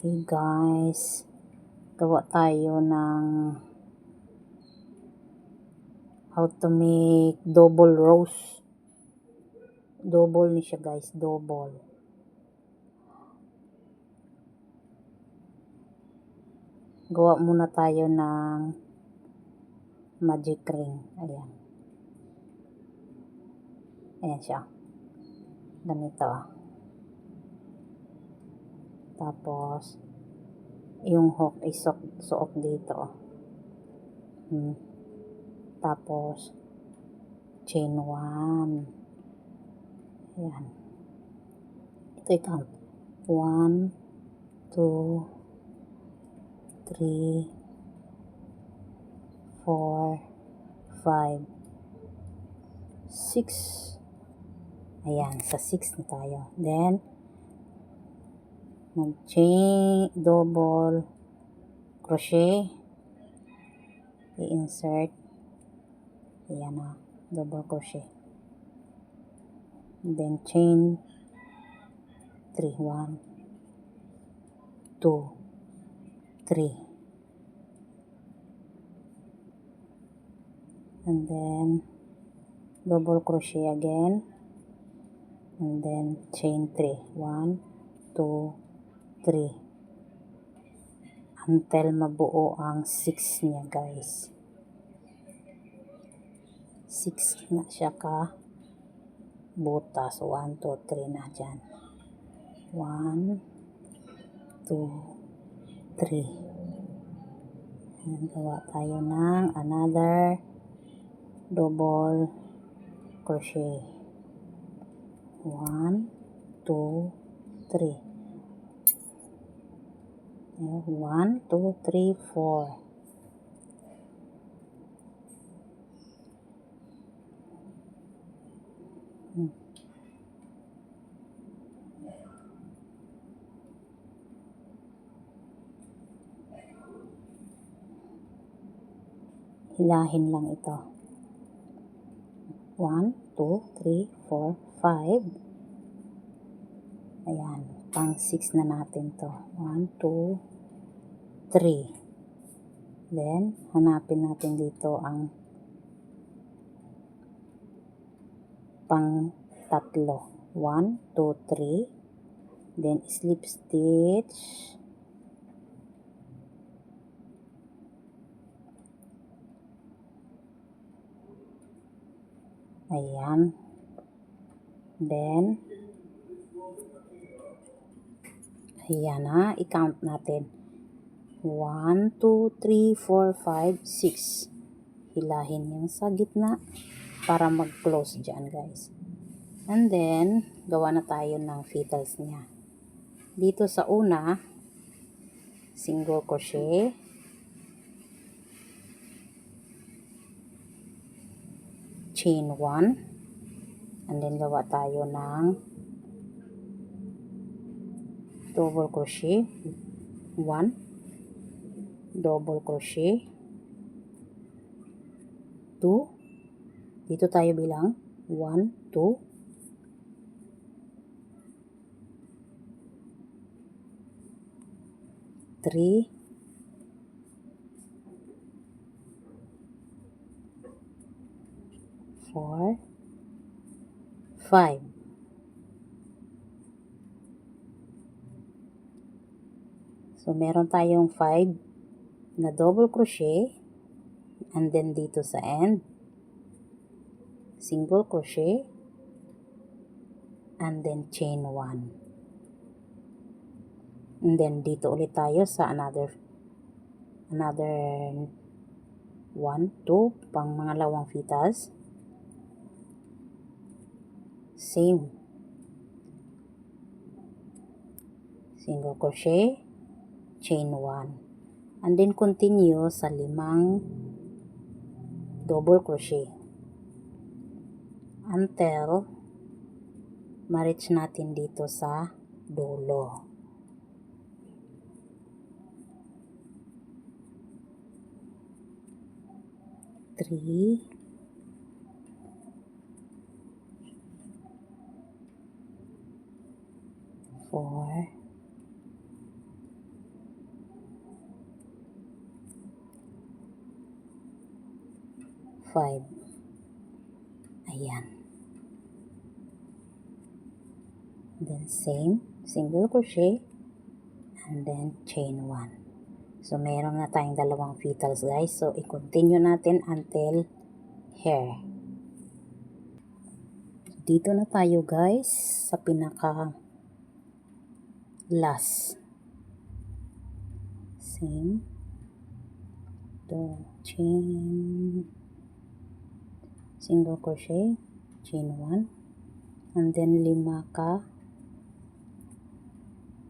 Okay guys, gawa tayo ng how to make double roast. Double ni siya guys, double. Gawa muna tayo ng magic ring. Ayan. Ayan siya. Ganito. Tapos, yung hook ay suok dito. Tapos, chain 1. Ayan. Ito count. 1, 2, 3, 4, 5, 6. Ayan, sa 6 na tayo. Then, mag-chain, double, crochet, i-insert, ayan na, double crochet. And then, chain 3, 1, 2, 3. And then, double crochet again. And then, chain 3, 1, 2, 3. Until mabuo ang 6 niya guys. 6 na siya ka butas. 1, 2, 3 na dyan. 1, 2, 3. And gawa tayo ng another double crochet. 1, 2, 3. 1, 2, 3, 4. Hilahin lang ito. 1, 2, 3, 4, 5. Ayan. Pang 6 na natin to. 1, 2, 3. Then, hanapin natin dito ang pang tatlo. 1, 2, 3. Then, slip stitch. Ayan. Then, ayan na. I-count natin. 1, 2, 3, 4, 5, 6. Hilahin yung sa gitna para mag-close dyan guys. And then, gawa na tayo ng petals niya. Dito sa una, single crochet. Chain 1. And then, gawa tayo ng double crochet. 1. Double crochet. 2. Dito tayo bilang 1, 2, 3, 4, 5. So, meron tayong 5 na double crochet. And then, dito sa end, single crochet. And then, chain 1. And then, dito ulit tayo sa another 1, 2, pang mangalawang petals. Same. Single crochet, chain 1. And then, continue sa 5 double crochet until ma-reach natin dito sa dulo. Three, 4, 5. Ayan. Then same, single crochet, and then chain 1. So, meron na tayong dalawang petals, guys. So, i-continue natin until hair. Dito na tayo, guys, sa pinaka last. Same. Chain, single crochet, chain 1, and then 5 ka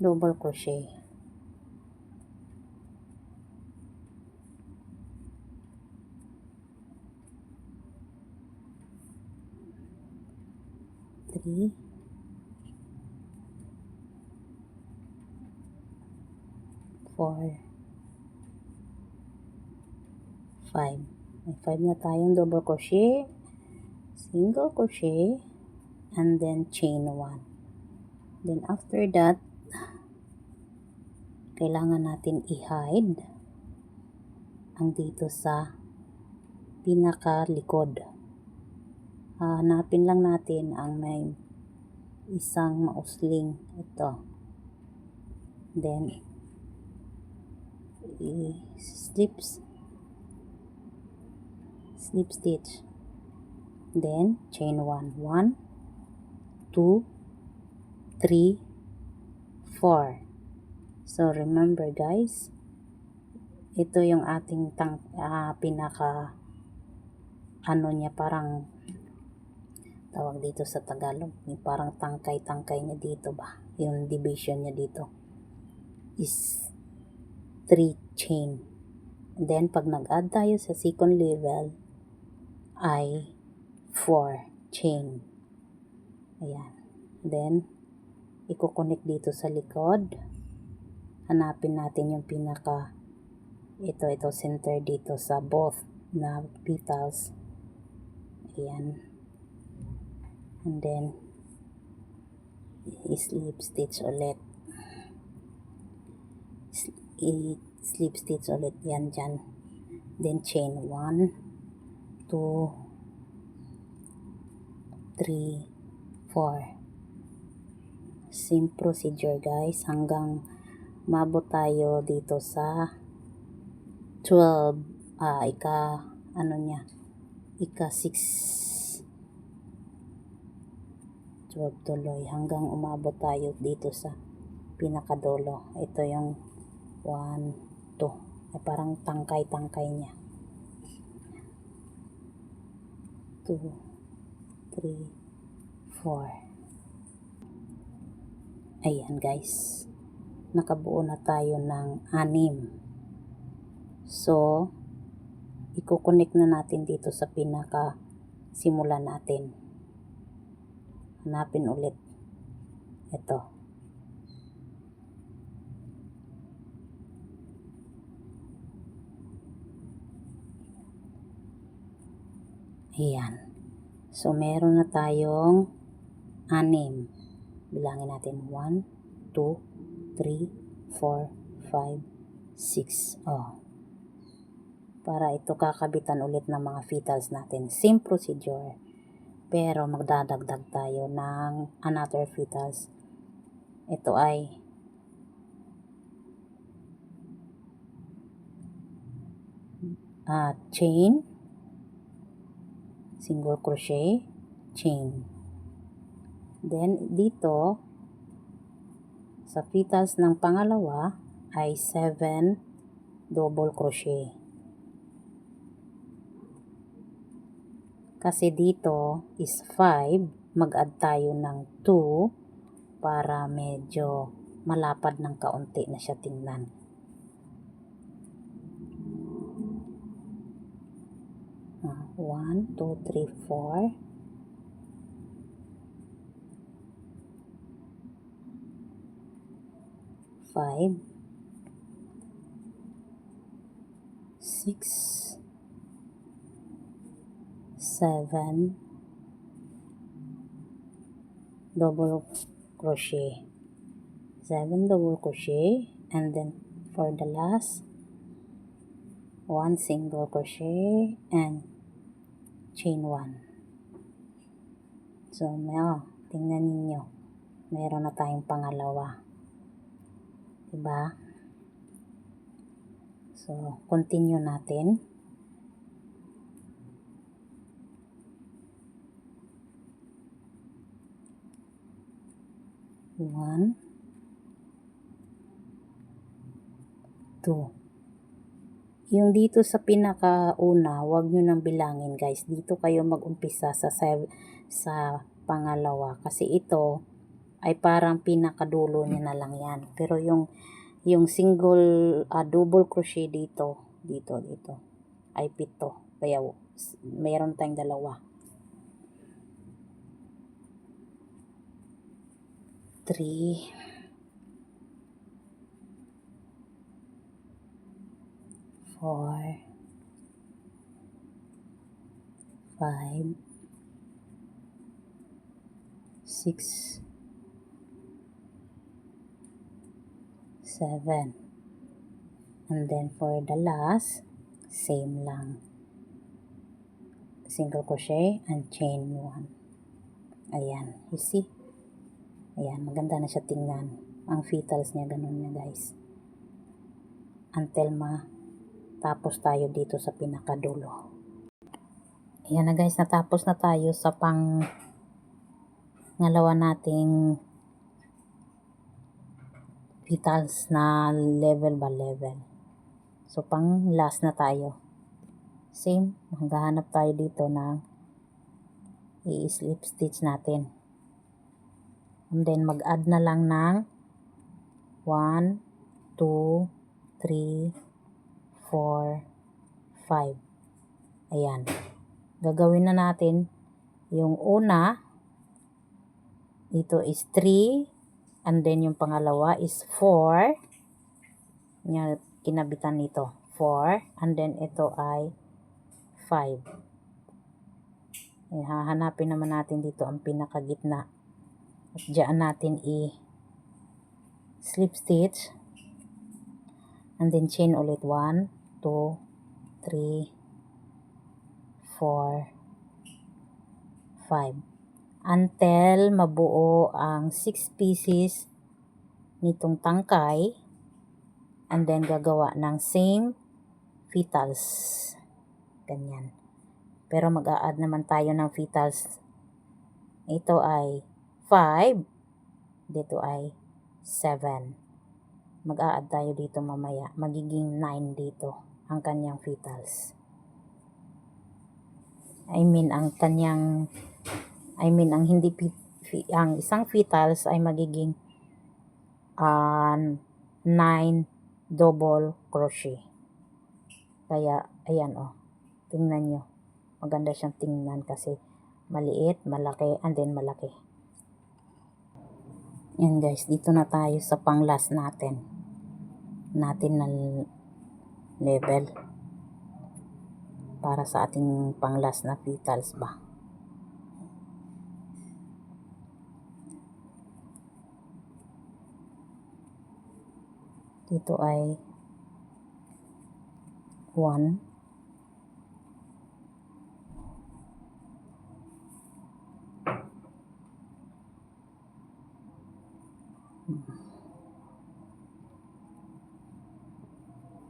double crochet. Three, 4, 5. May 5 na tayong double crochet, single crochet, and then chain 1. Then after that, kailangan natin i-hide ang dito sa pinakalikod. Hanapin lang natin ang may isang mausling ito. Then slip stitch. Then chain 1. 1, 2, 3, 4. So remember, guys, ito yung ating pinaka niya, parang tawag dito sa Tagalog, parang tangkay niya dito ba, yung division niya dito is 3 chain. And then pag nag-add tayo sa second level ay 4 chain. Ayan. Then i-connect dito sa likod. Hanapin natin yung pinaka ito center dito sa both na petals. Ayan. And then slip stitch ulit. Slip stitch ulit yan dyan. Then chain 1, 2, 3, 4. Same procedure, guys, hanggang mabot tayo dito sa 12, ika 6. 12 tuloy hanggang umabot tayo dito sa pinakadulo. Ito yung 1, 2. Ay parang tangkay niya. 2, 3, 4. Ayan, guys. Nakabuo na tayo ng 6. So, i-connect na natin dito sa pinaka simula natin. Hanapin ulit. Ito. Ayan. So, meron na tayong 6. Bilangin natin. 1, 2, 3, 4, 5, 6. Para ito kakabitan ulit ng mga petals natin. Same procedure. Pero magdadagdag tayo ng another petals. Ito ay chain, single crochet, chain. Then dito sa petals ng pangalawa ay 7 double crochet. Kasi dito is 5, mag-add tayo ng 2 para medyo malapad ng kaunti na siya tingnan. One, 2, 3, 4. 5, 6, 7 double crochet, 7 double crochet, and then for the last 1 single crochet and chain 1. So, tingnan ninyo. Meron na tayong pangalawa. Diba? So, continue natin. One, two. Yung dito sa pinakauna, wag nyo nang bilangin guys. Dito kayo mag-umpisa sa pangalawa. Kasi ito ay parang pinakadulo niya na lang yan. Pero yung single double crochet dito ay 7. Kaya mayroon tayong dalawa. 3, 4, 5, 6, 7. And then for the last, same lang. Single crochet and chain 1. Ayan, you see? Ayan, maganda na siya tingnan. Ang petals niya, ganun niya guys. Until tapos tayo dito sa pinakadulo. Ayan na guys, natapos na tayo sa ngalawa nating petals na level by level. So, pang last na tayo. Same, maghahanap tayo dito ng i-slip stitch natin. And then, mag-add na lang ng 1, 2, 3, 4, 5. Ayan. Gagawin na natin yung una, dito is 3, and then yung pangalawa is 4. Yung kinabitan nito, 4, and then ito ay 5. Ayan, hahanapin naman natin dito ang pinakagitna. At diyan natin slip stitch, and then chain ulit 1, 2, 3, 4, 5. Until mabuo ang 6 pieces nitong tangkay, and then gagawa ng same petals. Ganyan. Pero mag-a-add naman tayo ng petals. Ito ay 5. Dito ay 7. Mag-a-add tayo dito mamaya. Magiging 9 dito ang kanyang petals. Ang isang petals ay magiging 9 double crochet. Kaya, ayan tingnan nyo. Maganda siyang tingnan kasi maliit, malaki, and then malaki. Yan guys, dito na tayo sa pang last natin na level para sa ating pang last na petals ba. Dito ay 1,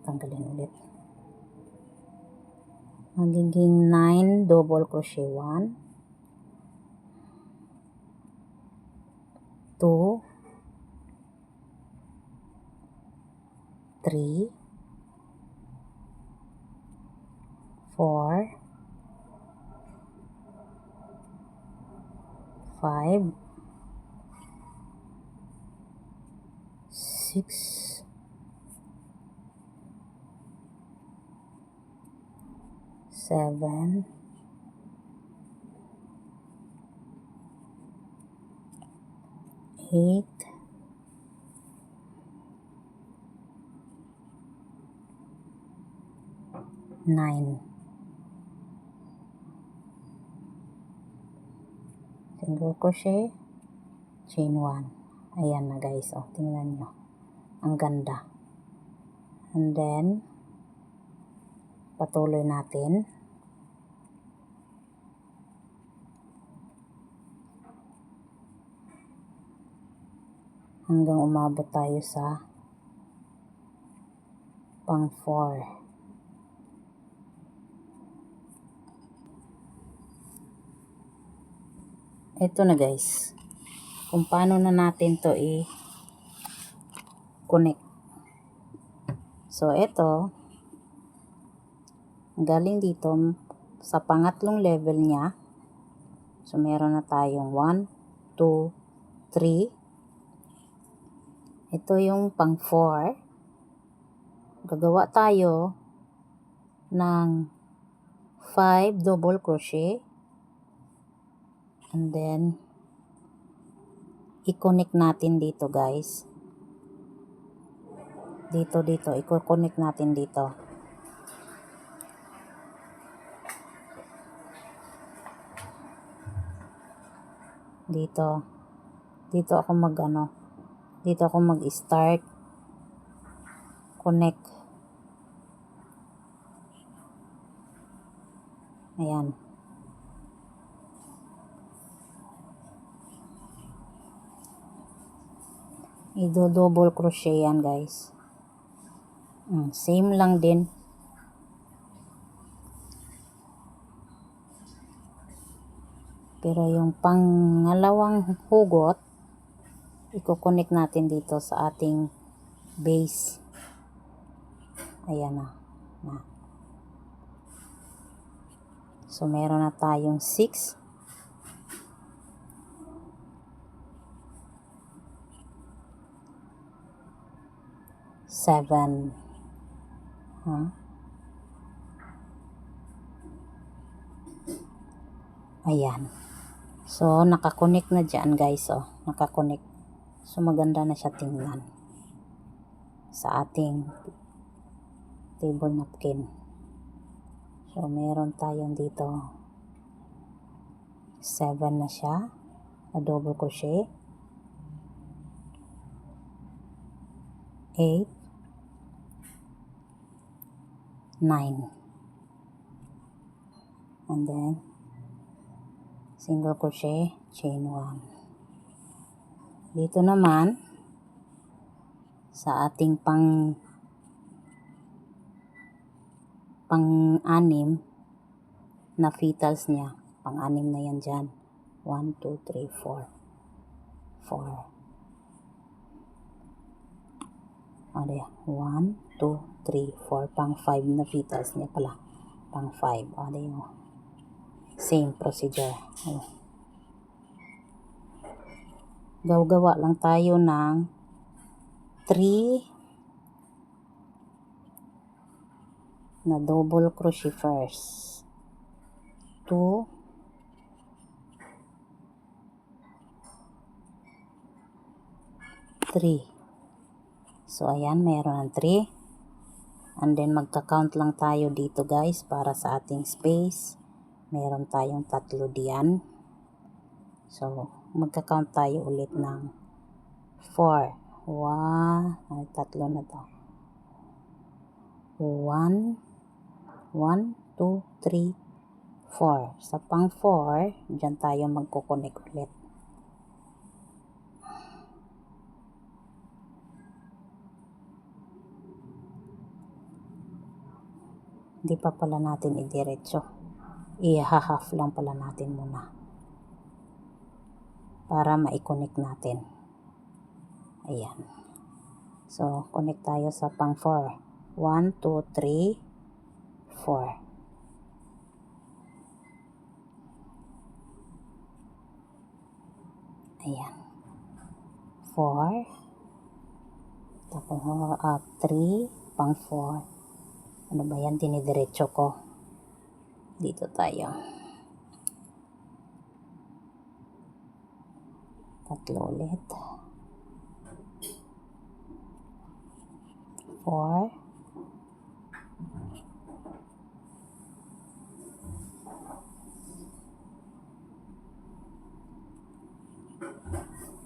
tanggalin ulit. Magiging 9 double crochet. 1, 2, 3, 4, 5, 6, 7, 8, 9. Single crochet, chain 1. Ayan na guys, tingnan nyo. Ang ganda. And then, patuloy natin. hanggang umabot tayo sa pang 4. Ito na guys, kung paano na natin to i-connect. So ito, galing dito sa pangatlong level niya. So meron na tayong 1, 2, 3. Ito yung pang 4. Gagawa tayo ng 5 double crochet. And then, i-connect natin dito guys. Dito, i-connect natin dito. Dito ako mag-start. Connect. Ayan. I-double crochet yan guys. Same lang din. Pero yung pangalawang hugot, i-connect natin dito sa ating base. Ayan na. So meron na tayong 6. 7. Ayan. So, nakakonect na dyan guys. Nakakonect. So, maganda na siya tingnan sa ating table napkin. So, meron tayong dito 7 na siya. Na double crochet. 8. 9. And then, single crochet, chain 1. Dito naman, sa ating pang-anim na petals niya. Pang-anim na yan dyan. 1, 2, 3, 4. 4. 1, 2, 3, 4. Pang-5 na petals niya pala. Pang-5. Same procedure. Gawa lang tayo ng 3 na double crochet first. 2, 3. So, ayan, mayroon ng 3. And then, magka-count lang tayo dito guys para sa ating space. Meron tayong 3 diyan. So, magka-count tayo ulit ng 4. 3 na to. 1, 1, 2, 3, 4. Sa pang 4, dyan tayo magko-connect ulit. Hindi pa pala natin idiretso. I-half lang pala natin muna. Para ma-connect natin. Ayan. So, connect tayo sa pang 4. 1, 2, 3, 4. Ayan. 4. Tapos, 3, pang 4. Ano ba yan? Dinidiretso ko. Dito tayo. 3 ulit. 4.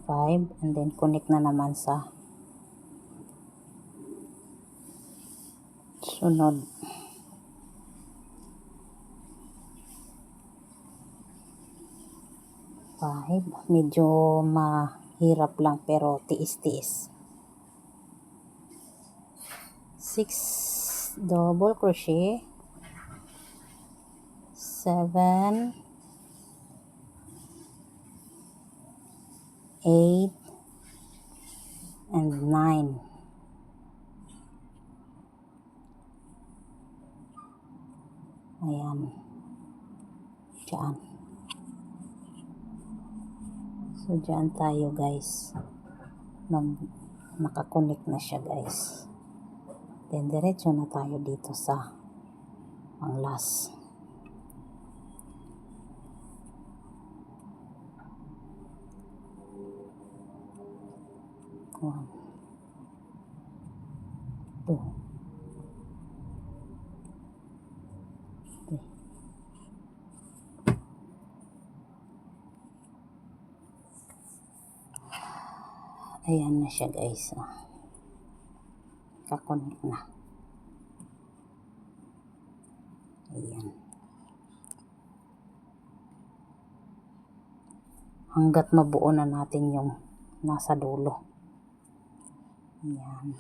5. And then, connect na naman sa sunod. Medyo Hirap lang pero tiis-tiis. 6 double crochet, 7, 8, and 9. Ayan. Diyan. So, diyan tayo guys. Nakakonect na siya guys. Then, diretso na tayo dito sa ang last. 1, 2, 3. Ayan na siya guys. Kakonect na. Ayan. Hanggat mabuo na natin yung nasa dulo. Ayan.